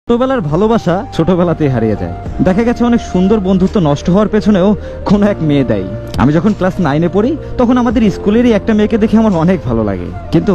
ছোটবেলার ভালোবাসা ছোটবেলাতেই হারিয়ে যায়। দেখা গেছে অনেক সুন্দর বন্ধুত্ব নষ্ট হওয়ার পেছনেও কোনো এক মেয়ে দায়ী। আমি যখন ক্লাস 9-এ পড়ি তখন আমাদের স্কুলেরই একটা মেয়েকে দেখে আমার অনেক ভালো লাগে, কিন্তু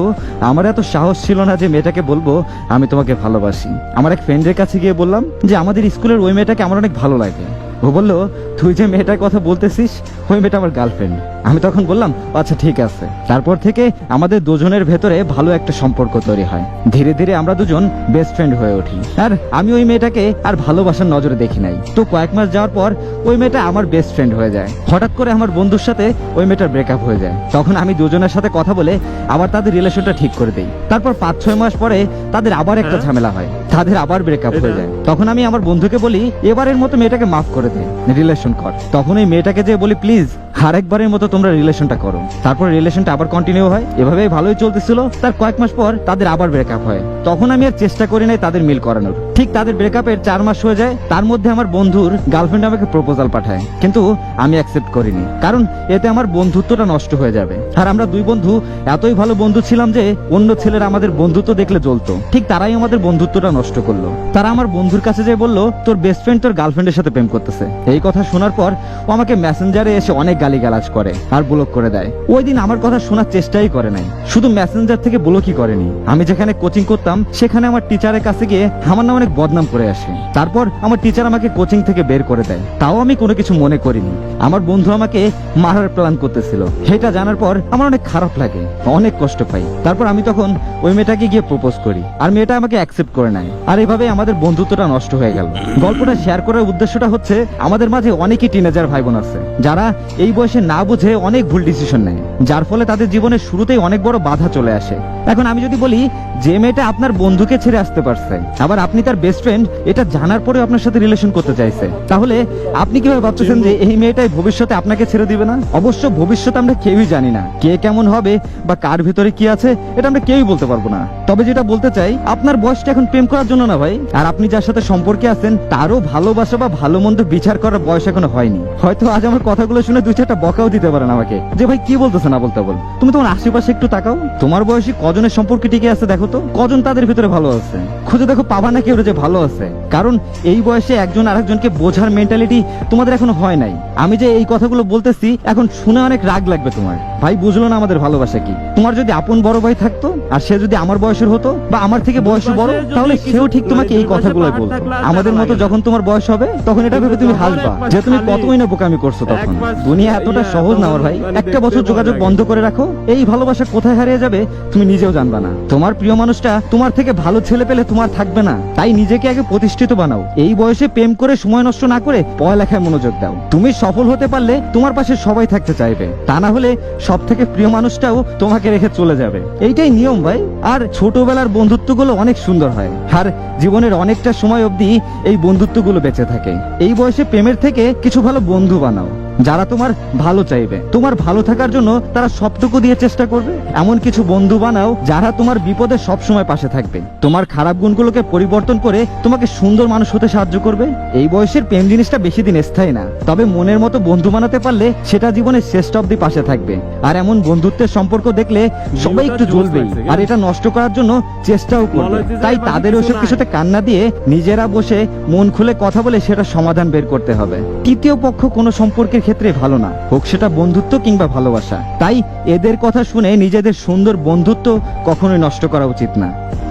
আমার এত সাহস ছিল না যে মেয়েটাকে বলবো আমি তোমাকে ভালোবাসি। আমার এক ফ্রেন্ডের কাছে গিয়ে বললাম যে আমাদের স্কুলের ওই মেয়েটাকে আমার অনেক ভালো লাগে। ও বললো তুই যে মেয়েটার কথা বলতেছিস ওই মেয়েটা আমার গার্লফ্রেন্ড। আমি তখন বললাম আচ্ছা ঠিক আছে। তারপর থেকে আমাদের দুজনের ভেতরে ভালো একটা সম্পর্ক তৈরি হয়। ধীরে ধীরে আমরা দুজন বেস্ট ফ্রেন্ড হয়ে উঠি। আর আমি ওই মেয়েটাকে আর ভালোবাসার নজরে দেখি নাই। তো কয়েক মাস যাওয়ার পর ওই মেয়েটা আমার বেস্ট ফ্রেন্ড হয়ে যায়। হঠাৎ করে আমার বন্ধুর সাথে ওই মেয়েটার ব্রেকআপ হয়ে যায়। তখন আমি দুজনের সাথে কথা বলে আবার তাদের রিলেশনটা ঠিক করে দিই। তারপর 5-6 মাস পরে তাদের আবার একটা ঝামেলা হয়, তাদের আবার ব্রেকআপ হয়ে যায়। তখন আমি আমার বন্ধুকে বলি এবারের মতো মেয়েটাকে মাফ করে দে, রিলেশন কর। তখন ওই মেয়েটাকে যে বলি প্লিজ আরেকবারের মতো তোমরা রিলেশনটা করো। তারপর রিলেশনটা আবার কন্টিনিউ হয়, এভাবেই ভালোই চলতেছিল। তার কয়েক মাস পর তাদের আবার ব্রেকআপ হয়। তখন আমি আর চেষ্টা করি নাই তাদের মিল করানোর। ঠিক তাদের ব্রেকআপের 4 মাস হয়ে যায়, তার মধ্যে আমার বন্ধুর গার্লফ্রেন্ড আমাকে প্রপোজাল পাঠায়, কিন্তু আমি অ্যাকসেপ্ট করিনি, কারণ এতে আমার বন্ধুত্বটা নষ্ট হয়ে যাবে। আর আমরা দুই বন্ধু এতই ভালো বন্ধু ছিলাম যে অন্য ছেলেরা আমাদের বন্ধুত্ব দেখলে জ্বলতো। ঠিক তারাই আমাদের বন্ধুত্বটা নষ্ট করলো। তারা আমার বন্ধুর কাছে যে বললো তোর বেস্ট ফ্রেন্ড তোর গার্লফ্রেন্ডের সাথে প্রেম করতেছে। এই কথা শোনার পর ও আমাকে মেসেঞ্জারে এসে অনেক গালিগালাজ করে আর ব্লক করে দেয়। ওই দিন আমার কথা শোনার চেষ্টাই করে নাই, শুধু মেসেঞ্জার থেকে ব্লকই করেনি, আমি যেখানে কোচিং করতাম সেখানে আমার টিচারের কাছে গিয়ে আমার নাম অনেক বদনাম করে আসে। তারপর আমার টিচার আমাকে কোচিং থেকে বের করে দেয়। তাও আমি কোনো কিছু মনে করিনি। আমার বন্ধু আমাকে মারার প্ল্যান করতেছিল, সেটা জানার পর আমার অনেক খারাপ লাগে, অনেক কষ্ট পাই। তারপর আমি তখন ওই মেয়েটাকে গিয়ে প্রপোজ করি, আর মেয়েটা আমাকে অ্যাকসেপ্ট করে নেয়। আর এভাবে আমাদের বন্ধুত্বটা নষ্ট হয়ে গেল। গল্পটা শেয়ার করার উদ্দেশ্যটা হচ্ছে আমাদের মাঝে অনেকই টিনেজার ভাই বোন আছে যারা এই বয়সে না বুঝে অনেক ভুল ডিসিশন নেয়, যার ফলে তাদের জীবনের শুরুতেই অনেক বড় বাধা চলে আসে। এখন আমি যদি বলি যে মেয়েটা আপনার বন্ধুকে ছেড়ে আসতে পারছে, আবার আপনি তার বেস্ট ফ্রেন্ড এটা জানার পরে আপনার সাথে রিলেশন করতে চাইছে, তাহলে আপনি কিভাবে ভাবতেছেন যে এই মেয়েটাই ভবিষ্যতে আপনাকে ছেড়ে দিবে না? অবশ্য ভবিষ্যতে আমরা কেউই জানি না কে কেমন হবে বা কার ভিতরে কি আছে, এটা আমরা কেউই বলতে পারবো না। তবে যেটা বলতে চাই, আপনার বয়সটা এখন প্রেম করার জন্য না ভাই, আর আপনি যার সাথে সম্পর্কে আছেন তারও ভালোবাসা বা ভালো মন্দ বিচার করার বয়স এখনো হয়নি। হয়তো আজ আমার কথাগুলো শুনে 2-4টা বকাও দিতে পারেন আমাকে যে ভাই কি বলতেছে না বলতে বল। তুমি তোমার আশেপাশে একটু তাকাও, তোমার বয়সী কজনের সম্পর্কে টিকে আছে দেখো তো, কজন তাদের ভিতরে ভালো আছে। খুঁজে দেখো, পাবা না কেউ যে ভালো আছে। কারণ এই বয়সে একজন আরেকজনকে বোঝার মেন্টালিটি তোমাদের এখনো হয় নাই। আমি যে এই কথাগুলো বলতেছি এখন শুনে অনেক রাগ লাগবে তোমার। ভাই বুঝলো না আমাদের ভালোবাসা কি। তোমার যদি আপন বড় ভাই থাকতো আর সে যদি আমার বয়সের হতো বা আমার থেকে বয়সে বড়, তাহলে সেও ঠিক তোমাকে এই কথাগুলোই বলতো। আমাদের মতো যখন তোমার বয়স হবে তখন এটা ভেবে তুমি হাসবা যে তুমি কতই না বোকামি করছো। তখন দুনিয়া এতটা সহজ না আমার ভাই। একটা বছর যোগাযোগ বন্ধ করে রাখো, এই ভালোবাসা কোথায় হারিয়ে যাবে তুমি নিজেও জানবা না। তোমার প্রিয় মানুষটা তোমার থেকে ভালো ছেলে পেলে তোমার থাকবে না, তাই নিজেকে আগে প্রতিষ্ঠিত বানাও। এই বয়সে প্রেম করে সময় নষ্ট না করে পড়ালেখায় মনোযোগ দাও। তুমি সফল হতে পারলে তোমার পাশে সবাই থাকতে চাইবে, তা না হলে সব থেকে প্রিয় মানুষটাও তোমাকে রেখে চলে যাবে। এইটাই নিয়ম ভাই। আর ছোটবেলার বন্ধুত্বগুলো অনেক সুন্দর হয়, আর জীবনের অনেকটা সময় অবধি এই বন্ধুত্বগুলো বেঁচে থাকে। এই বয়সে প্রেমের থেকে কিছু ভালো বন্ধু বানাও যারা তোমার ভালো চাইবে, তোমার ভালো থাকার জন্য তারা সবটুকু দিয়ে চেষ্টা করবে। এমন কিছু বন্ধু বানাও যারা তোমার বিপদে সব সময় পাশে থাকবে, তোমার খারাপ গুণগুলোকে পরিবর্তন করে তোমাকে সুন্দর মানুষ হতে সাহায্য করবে। এই বয়সের প্রেম জিনিসটা বেশি দিন স্থায়ী না, তবে মনের মতো বন্ধু বানাতে পারলে সেটা জীবনের শ্রেষ্ঠ অবধি পাশে থাকবে। আর এমন বন্ধুত্বের সম্পর্ক দেখলে সবাই একটু জ্বলবেই, আর এটা নষ্ট করার জন্য চেষ্টাও করবে। তাই তাদের ওসব কিছুতে কান্না দিয়ে নিজেরা বসে মন খুলে কথা বলে সেটা সমাধান বের করতে হবে। তৃতীয় পক্ষ কোনো সম্পর্কের ক্ষেত্রে ভালো না, হোক সেটা বন্ধুত্ব কিংবা ভালোবাসা। তাই এদের কথা শুনে নিজেদের সুন্দর বন্ধুত্ব কখনোই নষ্ট করা উচিত না।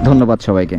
ধন্যবাদ সবাইকে।